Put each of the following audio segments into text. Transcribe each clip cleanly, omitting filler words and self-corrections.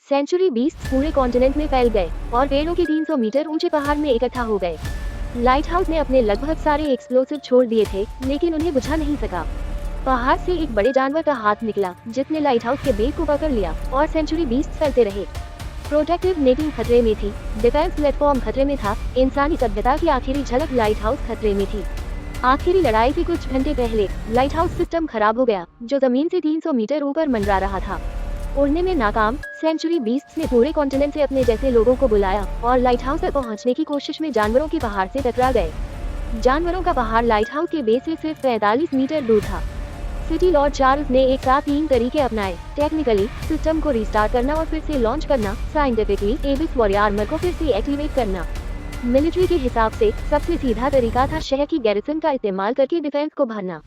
Century beast पूरे continent में फैल गए और पेड़ों के 300 मीटर ऊंचे पहाड़ में इकट्ठा हो गए। लाइट हाउस ने अपने लगभग सारे एक्सप्लोसिव छोड़ दिए थे, लेकिन उन्हें बुझा नहीं सका। पहाड़ से एक बड़े जानवर का हाथ निकला, जिसने लाइट हाउस के बेस को पकड़ लिया और सेंचुरी बीस्ट फैलते रहे। प्रोटेक्टिव नेटिंग खतरे में थी, डिफेंस प्लेटफॉर्म खतरे में था, इंसानी सभ्यता की आखिरी झलक लाइट हाउस खतरे में थी। आखिरी लड़ाई के कुछ घंटे पहले लाइट हाउस सिस्टम खराब हो गया, जो जमीन से 300 मीटर ऊपर मंडरा रहा था। उड़ने में नाकाम सेंचुरी बीस्ट्स ने पूरे कॉन्टिनेंट से अपने जैसे लोगों को बुलाया और लाइट हाउस तक पहुंचने की कोशिश में जानवरों के पहाड़ से टकरा गए। जानवरों का पहाड़ लाइट हाउस के बेस से सिर्फ 45 मीटर दूर था। सिटी लॉर्ड चार्ल्स ने एक साथ 3 तरीके अपनाए, टेक्निकली सिस्टम को रिस्टार्ट करना और फिर से लॉन्च करना, साइंटिफिकली एबिस वॉरियर आर्मर को फिर से एक्टिवेट करना। मिलिट्री के हिसाब से सबसे सीधा तरीका था शहर की गैरिसन का इस्तेमाल करके डिफेंस को भरना।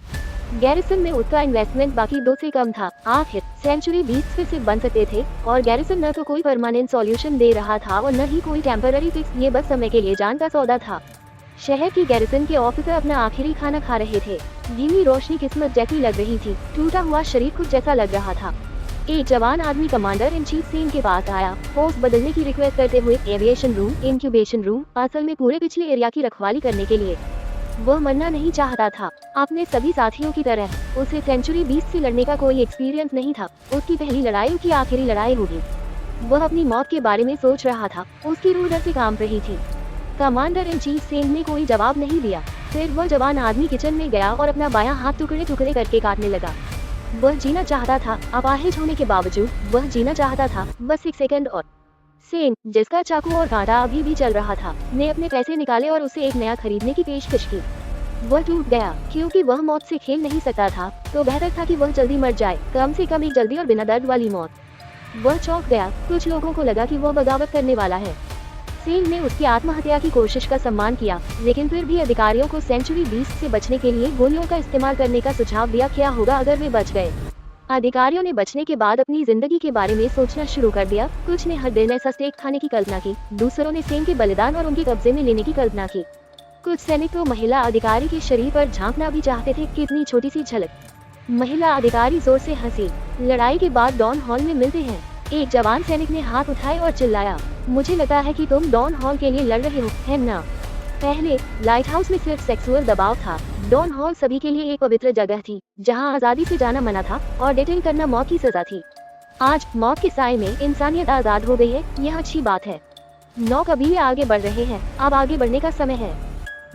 गैरिसन में उसका इन्वेस्टमेंट बाकी 2 से कम था। आखिर सेंचुरी बीस्ट फिर से बन सकते थे और गैरिसन न तो कोई परमानेंट सॉल्यूशन दे रहा था और न ही कोई टेम्पररी फिक्स, ये बस समय के लिए जान का सौदा था। शहर की गैरिसन के ऑफिसर अपना आखिरी खाना खा रहे थे। धीमी रोशनी किस्मत जैसी लग रही थी, टूटा हुआ शरीर खुद जैसा लग रहा था। एक जवान आदमी कमांडर इन चीफ सेन के पास आया, पोस्ट बदलने की रिक्वेस्ट करते हुए। एविएशन रूम, इंक्यूबेशन रूम, असल में पूरे पिछले एरिया की रखवाली करने के लिए। वह मरना नहीं चाहता था। अपने सभी साथियों की तरह उसे सेंचुरी बीस्ट से लड़ने का कोई एक्सपीरियंस नहीं था। उसकी पहली लड़ाई की आखिरी लड़ाई होगी। वह अपनी मौत के बारे में सोच रहा था। उसकी रूह डर से कांप रही थी। कमांडर इन चीफ सेन ने कोई जवाब नहीं दिया। फिर वह जवान आदमी किचन में गया और अपना बायां हाथ टुकड़े टुकड़े करके काटने लगा। वह जीना चाहता था, अपाहिज होने के बावजूद वह जीना चाहता था, बस 1 सेकंड और। सेन, जिसका चाकू और कांटा अभी भी चल रहा था, ने अपने पैसे निकाले और उसे एक नया खरीदने की पेशकश की। वह टूट गया, क्योंकि वह मौत से खेल नहीं सकता था, तो बेहतर था कि वह जल्दी मर जाए, कम से कम एक जल्दी और बिना दर्द वाली मौत। वह चौंक गया। कुछ लोगों को लगा कि वह बगावत करने वाला है। सेन ने उसकी आत्महत्या की कोशिश का सम्मान किया, लेकिन फिर भी अधिकारियों को सेंचुरी बीस्ट से बचने के लिए गोलियों का इस्तेमाल करने का सुझाव दिया। क्या होगा अगर वे बच गए? अधिकारियों ने बचने के बाद अपनी जिंदगी के बारे में सोचना शुरू कर दिया। कुछ ने हर दिन ऐसा स्टेक खाने की कल्पना की, दूसरों ने सेन के बलिदान और उनके कब्जे में लेने की कल्पना की। कुछ सैनिक तो महिला अधिकारी के शरीर पर झांकना भी चाहते थे। कितनी छोटी सी झलक। महिला अधिकारी जोर से हंसी। लड़ाई के बाद डॉन हॉल में मिलते हैं। एक जवान सैनिक ने हाथ उठाए और चिल्लाया, मुझे लगता है कि तुम डॉन हॉल के लिए लड़ रहे हो, है ना? पहले लाइट हाउस में सिर्फ सेक्सुअल दबाव था। डॉन हॉल सभी के लिए एक पवित्र जगह थी, जहां आजादी से जाना मना था और डेटिंग करना मौत की सजा थी। आज मौत के साए में इंसानियत आजाद हो गई है। यह अच्छी बात है। नौक अभी आगे बढ़ रहे हैं। अब आगे बढ़ने का समय है।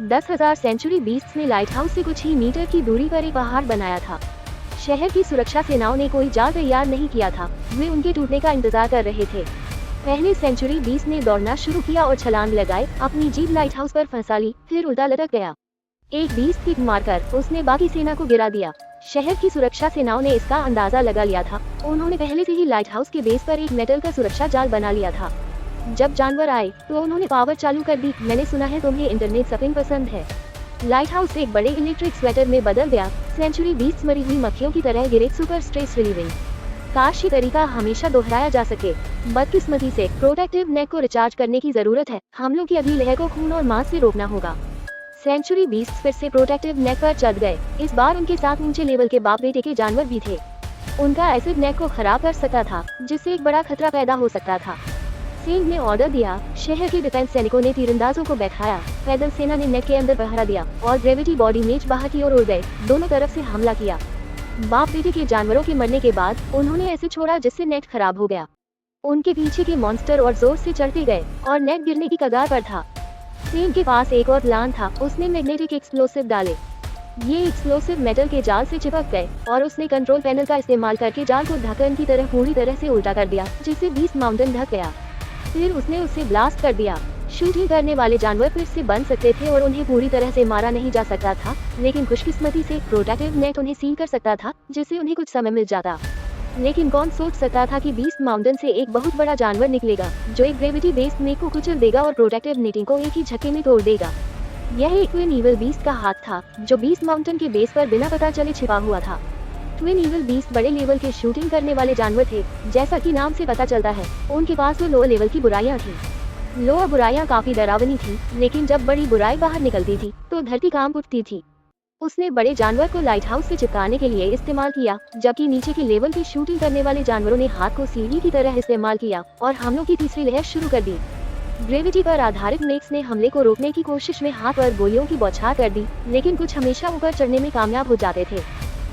10,000 सेंचुरी बीस्ट्स ने लाइट हाउस से कुछ ही मीटर की दूरी पर एक पहाड़ बनाया था। शहर की सुरक्षा सेनाओं ने कोई जाल तैयार नहीं किया था। वे उनके टूटने का इंतजार कर रहे थे। पहले सेंचुरी बीस्ट ने दौड़ना शुरू किया और छलांग लगाए। अपनी जीप लाइट हाउस पर फंसा ली, फिर उल्टा लटक गया। एक बीस्ट किक मारकर उसने बाकी सेना को गिरा दिया। शहर की सुरक्षा सेनाओं ने इसका अंदाजा लगा लिया था। उन्होंने पहले से ही लाइट हाउस के बेस पर एक मेटल का सुरक्षा जाल बना लिया था। जब जानवर आए तो उन्होंने पावर चालू कर दी। मैंने सुना है तुम्हें इंटरनेट सर्फिंग पसंद है। लाइट हाउस एक बड़े इलेक्ट्रिक स्वेटर में बदल गया। सेंचुरी बीस्ट मरी हुई मक्खियों की तरह गिरे। Super stress relieving. काश ये तरीका हमेशा दोहराया जा सके। बदकिस्मती से प्रोटेक्टिव नेट को रिचार्ज करने की जरूरत है। हमलों की अगली लहर को खून और मांस से रोकना होगा। सेंचुरी बीस्ट फिर से प्रोटेक्टिव नेट पर चढ़ गए। इस बार उनके साथ ऊंचे लेवल के बाप बेटे के जानवर भी थे। उनका एसिड नेट को खराब कर सकता था, जिससे एक बड़ा खतरा पैदा हो सकता था। सेन ने ऑर्डर दिया। शहर के डिफेंस सैनिकों ने तीरंदाजों को बैठाया। पैदल सेना ने नेट के अंदर पहरा दिया और ग्रेविटी बॉडी मेज बाहर की ओर उड़ गए। दोनों तरफ से हमला किया। बाप बेटे के जानवरों के मरने के बाद उन्होंने ऐसे छोड़ा जिससे नेट खराब हो गया। उनके पीछे के मॉन्स्टर और जोर से चढ़ते गए और नेट गिरने की कगार पर था। सेन के पास एक और प्लान था। उसने मैग्नेटिक एक्सप्लोसिव डाले। ये एक्सप्लोसिव मेटल के जाल से चिपक गए और उसने कंट्रोल पैनल का इस्तेमाल करके जाल को ढक्कन की तरह पूरी तरह से उल्टा कर दिया, जिससे बीस्ट माउंटेन ढक गया। फिर उसने उसे ब्लास्ट कर दिया। शूटिंग करने वाले जानवर फिर से बन सकते थे और उन्हें पूरी तरह से मारा नहीं जा सकता था, लेकिन खुशकिस्मती से प्रोटेक्टिव नेट उन्हें सील कर सकता था, जिससे उन्हें कुछ समय मिल जाता। लेकिन कौन सोच सकता था कि बीस्ट माउंटेन से एक बहुत बड़ा जानवर निकलेगा, जो एक ग्रेविटी बेस्ड नेट को कुचल देगा और प्रोटेक्टिव नेटिंग को एक ही झटके में तोड़ देगा। यह एक ट्विन ईविल बीस्ट का हाथ था, जो बीस्ट माउंटेन के बेस पर बिना पता चले छिपा हुआ था। ट्विन ईविल बीस्ट बड़े लेवल के शूटिंग करने वाले जानवर थे। जैसा कि नाम से पता चलता है, उनके पास वो लोअर लेवल की बुराइयां थी। लोअर बुराइयां काफी डरावनी थी, लेकिन जब बड़ी बुराई बाहर निकलती थी तो धरती कांप उठती थी। उसने बड़े जानवर को लाइट हाउस से चिपकाने के लिए इस्तेमाल किया, जबकि नीचे के लेवल की शूटिंग करने वाले जानवरों ने हाथ को सीढ़ी की तरह इस्तेमाल किया और हमलों की तीसरी लहर शुरू कर दी। ग्रेविटी पर आधारित नेक्स ने हमले को रोकने की कोशिश में हाथ पर गोलियों की बौछार कर दी, लेकिन कुछ हमेशा ऊपर चढ़ने में कामयाब हो जाते थे।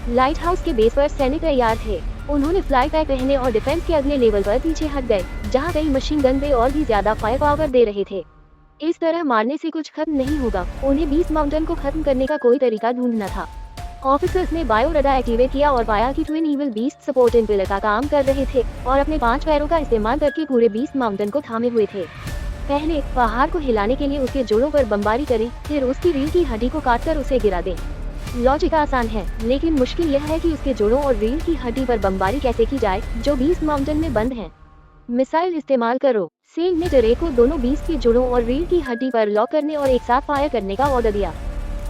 लाइट हाउस के बेस पर सैनिक तैयार थे। उन्होंने फ्लाई पैक पहने और डिफेंस के अगले लेवल पर पीछे हट गए, जहां कई मशीन गन वे और भी ज्यादा फायर पावर दे रहे थे। इस तरह मारने से कुछ खत्म नहीं होगा, उन्हें बीस्ट माउंटेन को खत्म करने का कोई तरीका ढूंढना था। ऑफिसर्स ने बायो रडार एक्टिवेट किया और पाया कि twin evil beast support in pillar का काम कर रहे थे और अपने 5 पैरों का इस्तेमाल करके पूरे बीस्ट माउंटेन को थामे हुए थे। पहले पहाड़ को हिलाने के लिए उसके जोड़ों पर बमबारी करें, फिर उसकी रीढ़ की हड्डी को काटकर उसे गिरा दें। लॉजिक आसान है, लेकिन मुश्किल यह है कि उसके जोड़ों और रीढ़ की हड्डी पर बमबारी कैसे की जाए, जो बीस्ट माउंटेन में बंद है। मिसाइल इस्तेमाल करो। सेन ने ड्रेक को दोनों बीस्ट के जोड़ों और रीढ़ की हड्डी पर लॉक करने और एक साथ फायर करने का ऑर्डर दिया।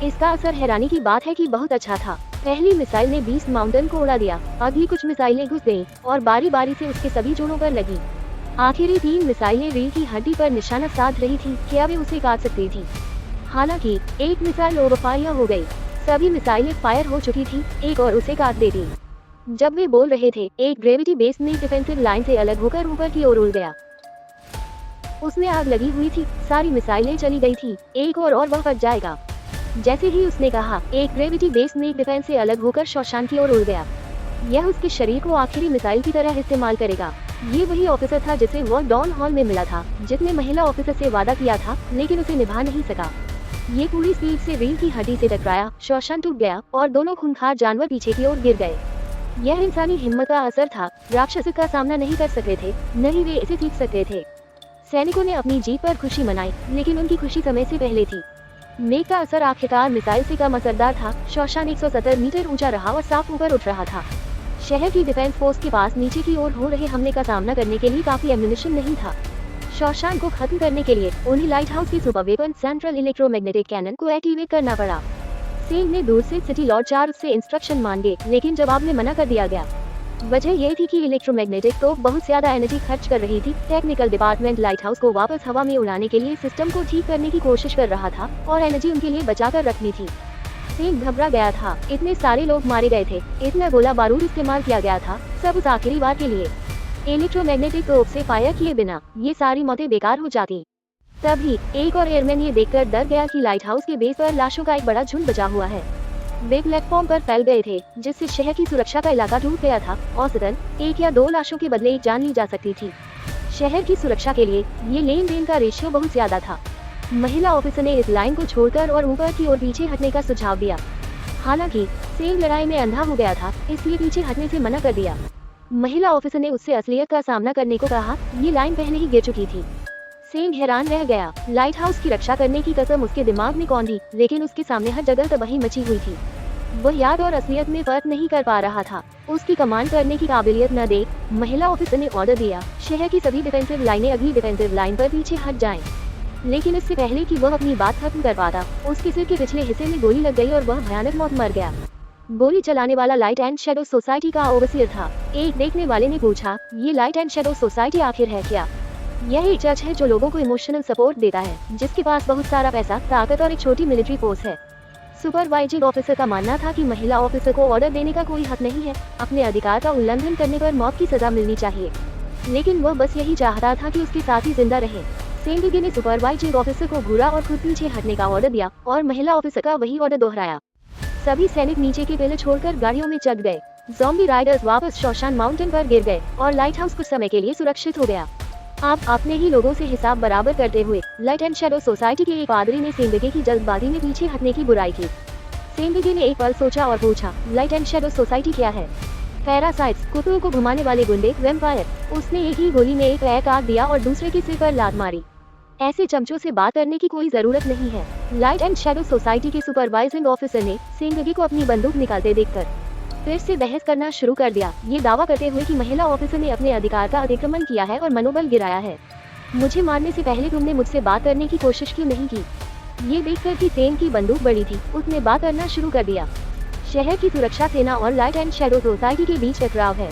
इसका असर हैरानी की बात है कि बहुत अच्छा था। पहली मिसाइल ने बीस्ट माउंटेन को उड़ा दिया, अगली कुछ मिसाइलें घुस गईं और बारी बारी से उसके सभी जोड़ों पर लगी। आखिरी 3 मिसाइलें रीढ़ की हड्डी पर निशाना साध रही थी, क्या वे उसे काट सकती थी। हालांकि एक मिसाइल ओवरफायर हो गई, सभी मिसाइलें फायर हो चुकी थी, एक और उसे काट देती। जब वे बोल रहे थे, एक ग्रेविटी बेस में डिफेंसिव लाइन से अलग होकर ऊपर की ओर उड़ गया। उसमें आग लगी हुई थी, सारी मिसाइलें चली गई थी, एक और वह फट जाएगा। जैसे ही उसने कहा, एक ग्रेविटी बेस में डिफेंस से अलग होकर शौशान की ओर उड़ गया। यह उसके शरीर को आखिरी मिसाइल की तरह इस्तेमाल करेगा। ये वही ऑफिसर था जिसे वह डॉन हॉल में मिला था, जिसने महिला ऑफिसर से वादा किया था, लेकिन उसे निभा नहीं सका। ये पूरी स्पीड से रीढ़ की हड्डी से टकराया, शौशान टूट गया और दोनों खूंखार जानवर पीछे की ओर गिर गए। यह इंसानी हिम्मत का असर था। राक्षस का सामना नहीं कर सकते थे, नहीं वे इसे सीख सकते थे। सैनिकों ने अपनी जीत पर खुशी मनाई, लेकिन उनकी खुशी समय से पहले थी। मेघ का असर आखिरकार मिसाइल से कम असरदार था। शौशान 170 मीटर ऊंचा रहा और साफ ऊपर उठ रहा था। शहर की डिफेंस फोर्स के पास नीचे की ओर हो रहे हमले का सामना करने के लिए काफी एम्युनिशन नहीं था। शौशान को खत्म करने के लिए उन्हें लाइट हाउस की super weapon central electromagnetic cannon को एक्टिवेट करना पड़ा। सेन ने दूर से सिटी लॉर्ड चार्ल्स से इंस्ट्रक्शन मांगे, लेकिन जवाब में मना कर दिया गया। वजह यह थी कि इलेक्ट्रोमैग्नेटिक तो बहुत ज्यादा एनर्जी खर्च कर रही थी। टेक्निकल डिपार्टमेंट लाइट हाउस को वापस हवा में उड़ाने के लिए सिस्टम को ठीक करने की कोशिश कर रहा था और एनर्जी उनके लिए बचा कर रखनी थी। सेन घबरा गया था, इतने सारे लोग मारे गए थे, इतना गोला बारूद इस्तेमाल किया गया था, सब उस आखिरी बार के लिए। इलेक्ट्रोमैग्नेटिक तोप से फायर किए बिना ये सारी मौतें बेकार हो जाती। तभी एक और एयरमैन ये देखकर डर गया कि लाइट हाउस के बेस पर लाशों का एक बड़ा झुंड बचा हुआ है। वे प्लेटफॉर्म पर फैल गए थे, जिससे शहर की सुरक्षा का इलाका टूट गया था। औसतन 1 या 2 लाशों के बदले 1 जान ली जा सकती थी। शहर की सुरक्षा के लिए ये लेन देन का रेशियो बहुत ज्यादा था। महिला ऑफिसर ने इस लाइन को छोड़कर और ऊपर की ओर पीछे हटने का सुझाव दिया। हालांकि सेन लड़ाई में अंधा हो गया था, इसलिए पीछे हटने से मना कर दिया। महिला ऑफिसर ने उससे असलियत का सामना करने को कहा, ये लाइन पहले ही गिर चुकी थी। सेन हैरान रह गया। लाइट हाउस की रक्षा करने की कसम उसके दिमाग में कौंधी, लेकिन उसके सामने हर जगह तबाही मची हुई थी। वह याद और असलियत में फर्क नहीं कर पा रहा था। उसकी कमांड करने की काबिलियत न देख, महिला ऑफिसर ने ऑर्डर दिया, शहर की सभी डिफेंसिव लाइनें अगली डिफेंसिव लाइन पर पीछे हट जाएं। लेकिन इससे पहले कि वह अपनी बात खत्म कर पाता, उसके सिर के पिछले हिस्से में गोली लग गई और वह भयानक मौत मर गया। गोली चलाने वाला लाइट एंड शैडो सोसाइटी का ओवरसियर था। एक देखने वाले ने पूछा, ये लाइट एंड शैडो सोसाइटी आखिर है क्या? यह एक चर्च है जो लोगों को इमोशनल सपोर्ट देता है, जिसके पास बहुत सारा पैसा, ताकत और एक छोटी मिलिट्री फोर्स है। सुपरवाइजिंग ऑफिसर का मानना था कि महिला ऑफिसर को ऑर्डर देने का कोई हक नहीं है, अपने अधिकार का उल्लंघन करने पर मौत की सजा मिलनी चाहिए। लेकिन वह बस यही चाहता था कि उसके साथी जिंदा रहे। सेंडिगे ने सुपरवाइजिंग ऑफिसर को घूरा और खुद पीछे हटने का ऑर्डर दिया और महिला ऑफिसर का वही ऑर्डर दोहराया। सभी सैनिक नीचे के पिलर छोड़कर गाड़ियों में चढ़ गए। ज़ॉम्बी राइडर्स वापस शौशान माउंटेन पर गिर गए और लाइट हाउस कुछ समय के लिए सुरक्षित हो गया। आप अपने ही लोगों से हिसाब बराबर करते हुए लाइट एंड शैडो सोसाइटी के एक पादरी ने सेंडिगे की जल्दबाजी में पीछे हटने की बुराई की। सेंडिगे ने एक पल सोचा और पूछा, लाइट एंड शैडो सोसाइटी क्या है? पैरासाइट्स, कुत्तों को घुमाने वाले गुंडे, वैम्पायर। उसने एक ही गोली में एक पैर काट दिया और दूसरे के सिर पर लात मारी। ऐसे चमचों से बात करने की कोई जरूरत नहीं है। लाइट एंड शैडो सोसाइटी के सुपरवाइजिंग ऑफिसर ने सेंडिगे को अपनी बंदूक निकालते देखकर फिर से बहस करना शुरू कर दिया, ये दावा करते हुए कि महिला ऑफिसर ने अपने अधिकार का अतिक्रमण किया है और मनोबल गिराया है। मुझे मारने से पहले तुमने मुझसे बात करने की कोशिश क्यों नहीं की? ये देखकर कि सेन की बंदूक बड़ी थी, उसने बात करना शुरू कर दिया। शहर की सुरक्षा सेना और लाइट एंड शैडो सोसाइटी के बीच टकराव है।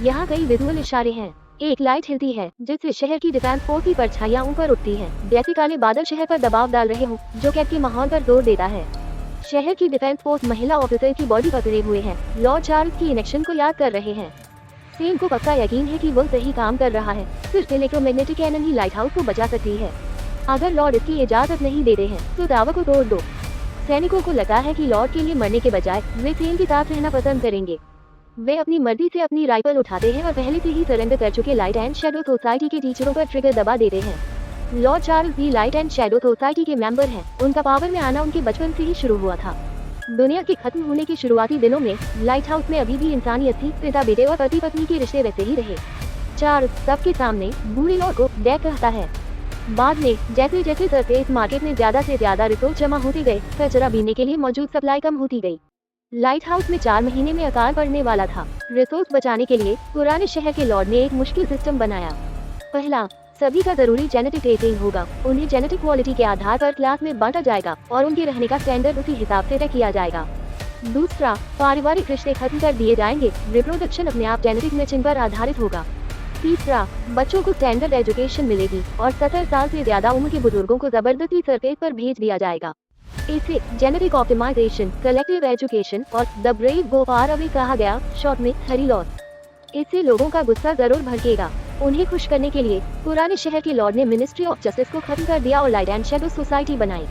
यहाँ कई विजुअल इशारे हैं। एक लाइट हिलती है, जिससे शहर की डिफेंस फोर्स की परछाइयां ऊपर उठती हैं, जैसे काले बादल शहर पर दबाव डाल रहे हों, जो कैद के माहौल पर जोर देता है। शहर की डिफेंस फोर्स महिला ऑफिसर की बॉडी पकड़े हुए हैं। लॉर्ड चार्ल्स की इनेक्शन को याद कर रहे हैं। सेन को पक्का यकीन है कि वो सही काम कर रहा है। सिर्फ इलेक्ट्रोमैग्नेटिक कैनन ही लाइट हाउस को बचा सकती है। अगर लॉर्ड इसकी इजाजत नहीं देते हैं तो दावा को तोड़ दो। सैनिकों को लगा है कि लॉर्ड के लिए मरने के बजाय वे सेन के साथ रहना पसंद करेंगे। वे अपनी मर्जी से अपनी राइफल उठाते हैं और पहले से ही सरेंडर कर चुके लाइट एंड शैडो सोसाइटी के टीचरों पर ट्रिगर दबा देते हैं। लॉर्ड चार्ल्स भी लाइट एंड शैडो सोसाइटी के मेंबर हैं। उनका पावर में आना उनके बचपन से ही शुरू हुआ था। दुनिया के खत्म होने के शुरुआती दिनों में लाइट हाउस में अभी भी इंसानियत थी। पिता बेटे और पति पत्नी के रिश्ते वैसे ही रहे। चार्ल्स सबके सामने बूढ़े लॉर्ड को डैड कहता है। बाद में जैसे जैसे सरफेस मार्केट में ज्यादा से ज्यादा रिसोर्स जमा होते गए, कचरा बीनने के लिए मौजूद सप्लाई कम होती गई। लाइट हाउस में 4 महीने में अकाल पड़ने वाला था। रिसोर्स बचाने के लिए पुराने शहर के लॉर्ड ने एक मुश्किल सिस्टम बनाया। पहला, सभी का जरूरी जेनेटिक टेस्टिंग होगा। उन्हें जेनेटिक क्वालिटी के आधार पर क्लास में बांटा जाएगा और उनके रहने का स्टैंडर्ड उसी हिसाब से तय किया जाएगा। दूसरा, पारिवारिक रिश्ते खत्म कर दिए जाएंगे। रिप्रोडक्शन अपने आप जेनेटिक मैचिंग पर आधारित होगा। तीसरा, बच्चों को स्टैंडर्ड एजुकेशन मिलेगी और 70 साल से ज्यादा उम्र के बुजुर्गों को जबरदस्ती सरफेस पर भेज दिया जाएगा। इसे जेनेटिक ऑप्टिमाइजेशन, कलेक्टिव एजुकेशन और the brave go far away कहा गया, शॉर्ट में हरी लॉस। इससे लोगों का गुस्सा जरूर भड़केगा। उन्हें खुश करने के लिए पुराने शहर के लॉर्ड ने मिनिस्ट्री ऑफ जस्टिस को खत्म कर दिया और लाइट एंड शैडो सोसाइटी बनाई।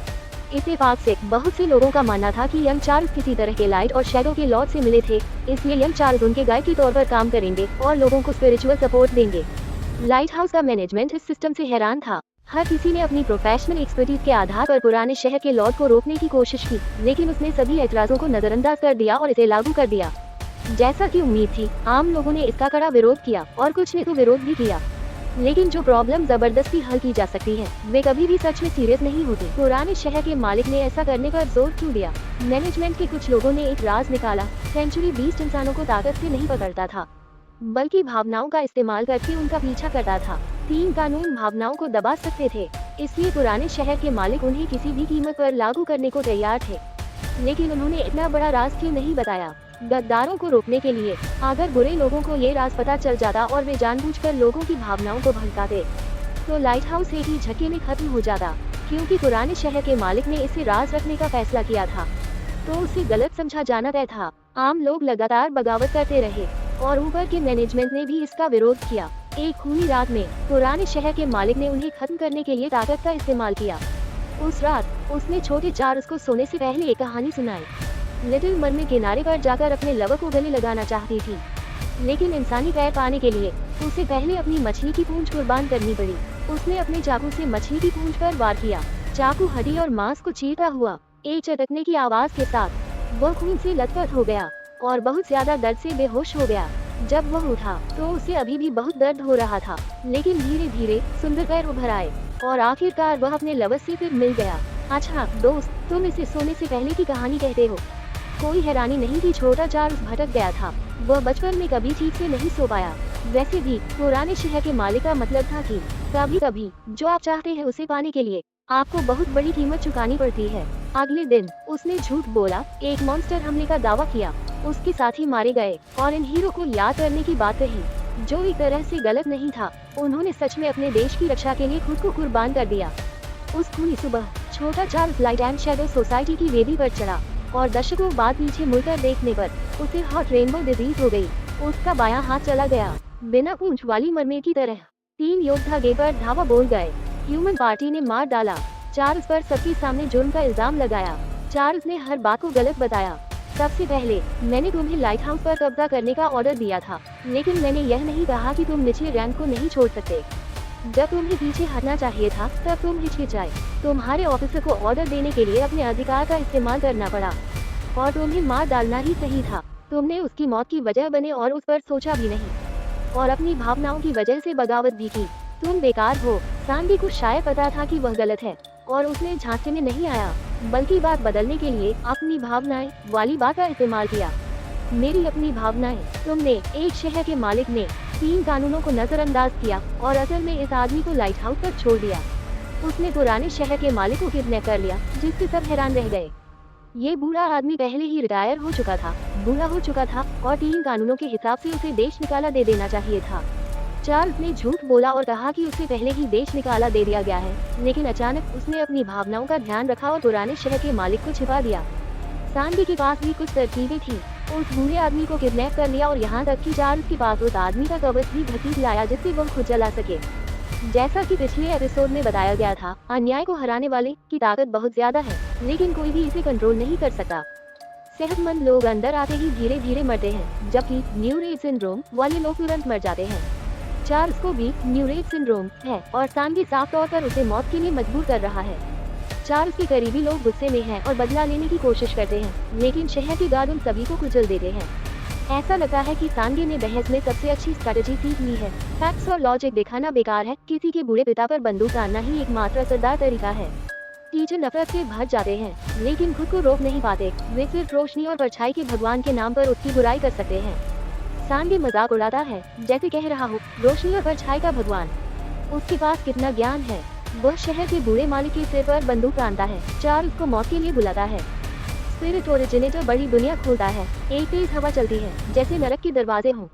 इत्तेफाक से बहुत से लोगों का मानना था कि यंग चार्ल्स किसी तरह के लाइट और शैडो के लॉर्ड से मिले थे, इसलिए यंग चार्ल्स उनके गाइड के तौर पर काम करेंगे और लोगों को स्पिरिचुअल सपोर्ट देंगे। लाइट हाउस का मैनेजमेंट इस सिस्टम से हैरान था। हर किसी ने अपनी प्रोफेशनल एक्सपर्टीज के आधार पर पुराने शहर के लॉर्ड को रोकने की कोशिश की, लेकिन उसने सभी एतराजों को नजरअंदाज कर दिया और इसे लागू कर दिया। जैसा कि उम्मीद थी, आम लोगों ने इसका कड़ा विरोध किया और कुछ ने तो विरोध भी किया। लेकिन जो प्रॉब्लम जबरदस्ती हल की जा सकती है, वे कभी भी सच में सीरियस नहीं होती। पुराने शहर के मालिक ने ऐसा करने पर जोर क्यों दिया? मैनेजमेंट के कुछ लोगों ने एक राज निकाला। सेंचुरी बीस्ट इंसानों को ताकत से नहीं पकड़ता था, बल्कि भावनाओं का इस्तेमाल करके उनका पीछा करता था। 3 कानून भावनाओं को दबा सकते थे, इसलिए पुराने शहर के मालिक उन्हें किसी भी कीमत पर लागू करने को तैयार थे। लेकिन उन्होंने इतना बड़ा राज क्यों नहीं बताया? गद्दारों को रोकने के लिए। अगर बुरे लोगों को ये राज पता चल जाता और वे जानबूझकर लोगों की भावनाओं को भड़काते, तो लाइट हाउस एक ही झटके में खत्म हो जाता। क्योंकि पुराने शहर के मालिक ने इसे राज रखने का फैसला किया था, तो उसे गलत समझा जाना तय था। आम लोग लगातार बगावत करते रहे और ऊपर के मैनेजमेंट ने भी इसका विरोध किया। एक खूनी रात में पुराने शहर के मालिक ने उन्हें खत्म करने के लिए ताकत का इस्तेमाल किया। उस रात उसने छोटे चार्ल्स को सोने से पहले एक कहानी सुनाई। लिटिल मरमेड किनारे पर जाकर अपने लवर को गले लगाना चाहती थी, लेकिन इंसानी पैर पाने के लिए उसे पहले अपनी मछली की पूंछ कुर्बान करनी पड़ी। उसने अपने चाकू से मछली की पूंछ पर वार किया। चाकू हड्डी और मांस को चीरता हुआ एक चटकने की आवाज के साथ वह खून से लथपथ हो गया और बहुत ज्यादा दर्द से बेहोश हो गया। जब वह उठा तो उसे अभी भी बहुत दर्द हो रहा था, लेकिन धीरे धीरे सुंदर पैर उभर आए और आखिरकार वह अपने लवर से फिर मिल गया। अच्छा दोस्त, तुम इसे सोने से पहले की कहानी कहते हो। कोई हैरानी नहीं कि छोटा चार्ल्स भटक गया था। वह बचपन में कभी ठीक से नहीं सो पाया। वैसे भी पुराने शहर के मालिक का मतलब था कि कभी कभी जो आप चाहते हैं उसे पाने के लिए आपको बहुत बड़ी कीमत चुकानी पड़ती है। अगले दिन उसने झूठ बोला, एक मॉन्स्टर हमले का दावा किया, उसके साथी मारे गए और इन हीरो को याद करने की बात कही, जो एक तरह से गलत नहीं था। उन्होंने सच में अपने देश की रक्षा के लिए खुद को कुर्बान कर दिया। उस खूनी सुबह छोटा Charles light and shadow society की वेदी पर चढ़ा और दशकों बाद पीछे मुड़कर देखने पर उसे हॉट रेनबो डिजीज हो गई। उसका बायां हाथ चला गया। बिना पूंछ वाली मरमेड की तरह 3 योद्धा गे पर धावा बोल गए। ह्यूमन पार्टी ने मार डाला। चार्ल्स पर सबके सामने जुर्म का इल्जाम लगाया। चार्ल्स ने हर बात को गलत बताया। सबसे पहले मैंने तुम्हें लाइट हाउस पर कब्जा करने का ऑर्डर दिया था, लेकिन मैंने यह नहीं कहा कि तुम निचले रैंक को नहीं छोड़ सकते। जब तुम्हें पीछे हटना चाहिए था तब तुम हिचकिचाए। तुम्हारे ऑफिसर को ऑर्डर देने के लिए अपने अधिकार का इस्तेमाल करना पड़ा और तुम्हें मार डालना ही सही था। तुमने उसकी मौत की वजह बने और उस पर सोचा भी नहीं और अपनी भावनाओं की वजह से बगावत भी की। तुम बेकार हो। सांडी को शायद पता था कि वह गलत है और उसने झांसे में नहीं आया, बल्कि बात बदलने के लिए अपनी भावनाएं वाली बात का इस्तेमाल किया। मेरी अपनी भावनाएं। तुमने एक शहर के मालिक ने 3 कानूनों को नजरअंदाज किया और असल में इस आदमी को लाइट हाउस पर छोड़ दिया। उसने पुराने शहर के मालिक को किडनैप कर लिया, जिससे सब हैरान रह गए। ये बूढ़ा आदमी पहले ही रिटायर हो चुका था, बूढ़ा हो चुका था और 3 कानूनों के हिसाब से उसे देश निकाला दे देना चाहिए था। चार्ल्स ने झूठ बोला और कहा कि उसे पहले ही देश निकाला दे दिया गया है, लेकिन अचानक उसने अपनी भावनाओं का ध्यान रखा और पुराने शहर के मालिक को छिपा दिया। सांडी के पास भी कुछ तरकीबें थी। उस बूढ़े आदमी को किडनैप कर लिया और यहाँ तक कि चार्ल्स के पास उस आदमी का कवच भी घसीट लाया जिससे वो खुद जला सके। जैसा कि पिछले एपिसोड में बताया गया था, अन्याय को हराने वाले की ताकत बहुत ज्यादा है, लेकिन कोई भी इसे कंट्रोल नहीं कर सका। सेहतमंद लोग अंदर आते ही धीरे धीरे मरते हैं, जबकि न्यूरेट सिंड्रोम वाले लोग तुरंत मर जाते हैं। चार्ल्स को भी न्यूरेट सिंड्रोम है और सांडी साफ तौर पर उसे मौत के लिए मजबूर कर रहा है। चार्ल्स के करीबी लोग गुस्से में हैं और बदला लेने की कोशिश करते हैं, लेकिन शहर के गार्ड उन सभी को कुचल देते हैं। ऐसा लगता है कि सांडी ने बहस में सबसे अच्छी स्ट्रेटेजी सीख ली है। फैक्ट्स और लॉजिक दिखाना बेकार है, किसी के बूढ़े पिता पर बंदूक तानना ही एकमात्र असरदार तरीका है। टीचर नफरत से भर जाते हैं, लेकिन खुद को रोक नहीं पाते। वे सिर्फ रोशनी और परछाई के भगवान के नाम पर उसकी बुराई कर सकते हैं। सांडी मजाक उड़ाता है, जैसे कह रहा हो, रोशनी और परछाई का भगवान, उसके पास कितना ज्ञान है। वह शहर के बूढ़े मालिक के सिर पर बंदूक तानता है, चार्ल्स को मौत के लिए बुलाता है। स्पिरिट ओरिजिनेटर बड़ी दुनिया खोलता है। एक तेज हवा चलती है, जैसे नरक के दरवाजे हों।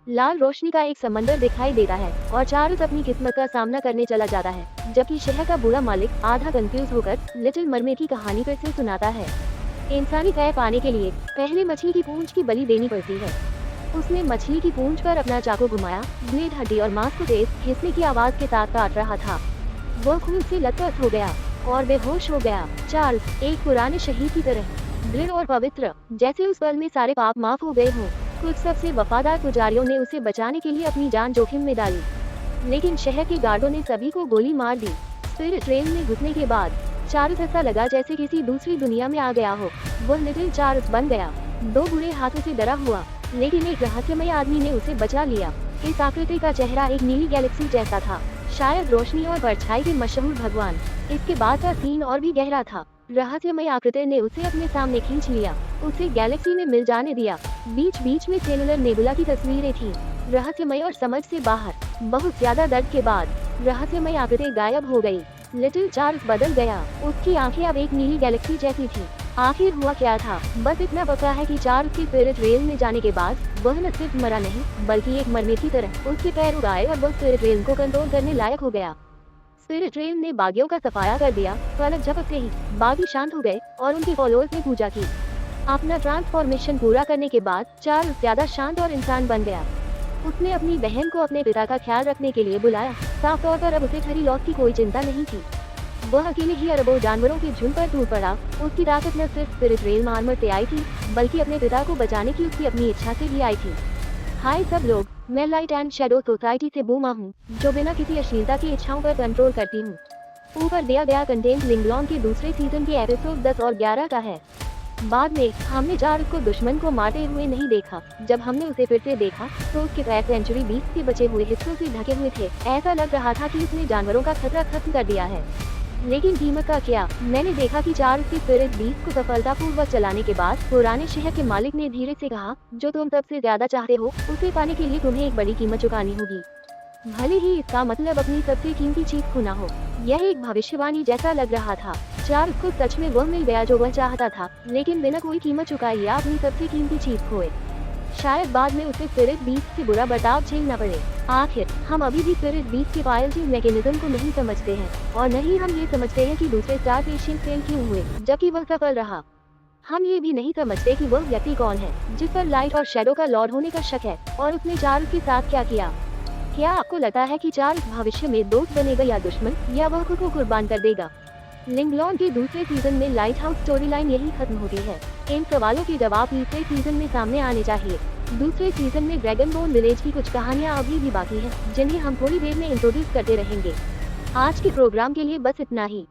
लाल रोशनी का एक समंदर दिखाई देता है और चार्ल्स अपनी किस्मत का सामना करने चला जाता है, जबकि शहर का बूढ़ा मालिक आधा कंफ्यूज होकर लिटिल मरमेड की कहानी फिर से सुनाता है। इंसानी कै पाने के लिए पहले मछली की पूंछ की बलि देनी पड़ती है। उसने मछली की पूंछ पर अपना चाकू घुमाया, ब्लेड हड्डी और मांस को तेज घिसने की आवाज के साथ काट रहा था। वह खून से लथपथ हो गया और बेहोश हो गया। चार्ल्स एक पुराने शहीद की तरह दृढ़ और पवित्र, जैसे उस पल में सारे पाप माफ हो गए हों। कुछ सबसे वफादार पुजारियों ने उसे बचाने के लिए अपनी जान जोखिम में डाली, लेकिन शहर के गार्डों ने सभी को गोली मार दी। स्पिरिट रेल में घुसने के बाद चार्ल्स ऐसा लगा जैसे किसी दूसरी दुनिया में आ गया हो। वह लिटिल चार्ल्स बन गया, दो बुरे हाथों से डरा हुआ, लेकिन एक रहस्यमय आदमी ने उसे बचा लिया। इस आकृति का चेहरा एक नीली गैलेक्सी जैसा था, शायद रोशनी और परछाई के मशहूर भगवान। इसके बाद का सीन और भी गहरा था। रहस्यमय आकृति ने उसे अपने सामने खींच लिया, उसे गैलेक्सी में मिल जाने दिया। बीच बीच में सेलुलर नेबुला की तस्वीरें थीं, रहस्यमय और समझ से बाहर। बहुत ज्यादा दर्द के बाद रहस्यमय आकृति गायब हो गई। लिटिल चार्ल्स बदल गया, उसकी आंखें अब एक नीली गैलेक्सी जैसी थी। आखिर हुआ क्या था? बस इतना पता है कि चार्ल्स की स्पिरिट रेल में जाने के बाद वह न सिर्फ मरा नहीं, बल्कि एक मरमेड की तरह उसके पैर उगाए और वह स्पिरिट रेल को कंट्रोल करने लायक हो गया। स्पिरिट रेल ने बागियों का सफाया कर दिया। पलक झपकते ही बागी शांत हो गए और उनके फॉलोअर्स ने पूजा की। अपना ट्रांसफॉर्मेशन पूरा करने के बाद चार्ल्स ज्यादा शांत और इंसान बन गया। उसने अपनी बहन को अपने पिता का ख्याल रखने के लिए बुलाया। साफ तौर पर अब उसे खरी लॉस की कोई चिंता नहीं थी। वह अकेले ही अरबों जानवरों के झुंड पर टूट पड़ा। उसकी ताकत न सिर्फ स्पिरिट रेल में आर्मर से आई थी, बल्कि अपने पिता को बचाने की उसकी अपनी इच्छा से भी आई थी। हाय सब लोग, मैं लाइट एंड शैडो सोसाइटी से बूमा हूँ, जो बिना किसी अश्लीलता की इच्छाओं पर कंट्रोल करती हूँ। ऊपर दिया गया कंटेंट लिंगलॉन के दूसरे सीजन के एपिसोड 10 और 11 का है। बाद में हमने चार्ल्स को दुश्मन को मारते हुए नहीं देखा। जब हमने उसे फिर से देखा तो उसके पैर सेंचुरी 20 के बचे हुए हिस्सों से ढके हुए थे। ऐसा लग रहा था कि उसने जानवरों का खतरा खत्म कर दिया है। लेकिन कीमत का क्या? मैंने देखा कि चार्ल्स की स्पिरिट बीस्ट को सफलतापूर्वक चलाने के बाद पुराने शहर के मालिक ने धीरे से कहा, जो तुम सबसे ज्यादा चाहते हो उसे पाने के लिए तुम्हें एक बड़ी कीमत चुकानी होगी, भले ही इसका मतलब अपनी सबसे कीमती चीज खोना हो। यह एक भविष्यवाणी जैसा लग रहा था। चार्ल्स को सच में वह मिल गया जो वह चाहता था, लेकिन बिना कोई कीमत चुकाए या अपनी सबसे कीमती चीज खोए। शायद बाद में उसे स्पिरिट बीस्ट से बुरा बर्ताव झेलना पड़े। आखिर हम अभी भी स्पिरिट बीस्ट के पायलटी मैकेनिज्म को नहीं समझते हैं, और नहीं हम ये समझते हैं कि दूसरे स्टार पेशिएंट फेल क्यों हुए जबकि वह सफल रहा। हम ये भी नहीं समझते कि वह व्यक्ति कौन है जिस पर लाइट और शैडो का लॉर्ड होने का शक है, और उसने चार्ल्स के साथ क्या किया। क्या आपको लगता है कि चार्ल्स भविष्य में दोस्त बनेगा या दुश्मन, या वह खुद को कुर्बान कर देगा? लिंगलॉन के दूसरे सीजन में लाइट हाउस स्टोरी लाइन यही खत्म होती है। इन सवालों के जवाब तीसरे सीजन में सामने आने चाहिए। दूसरे सीजन में ड्रैगनबोन विलेज की कुछ कहानियां अभी भी बाकी हैं, जिन्हें हम थोड़ी देर में इंट्रोड्यूस करते रहेंगे। आज के प्रोग्राम के लिए बस इतना ही।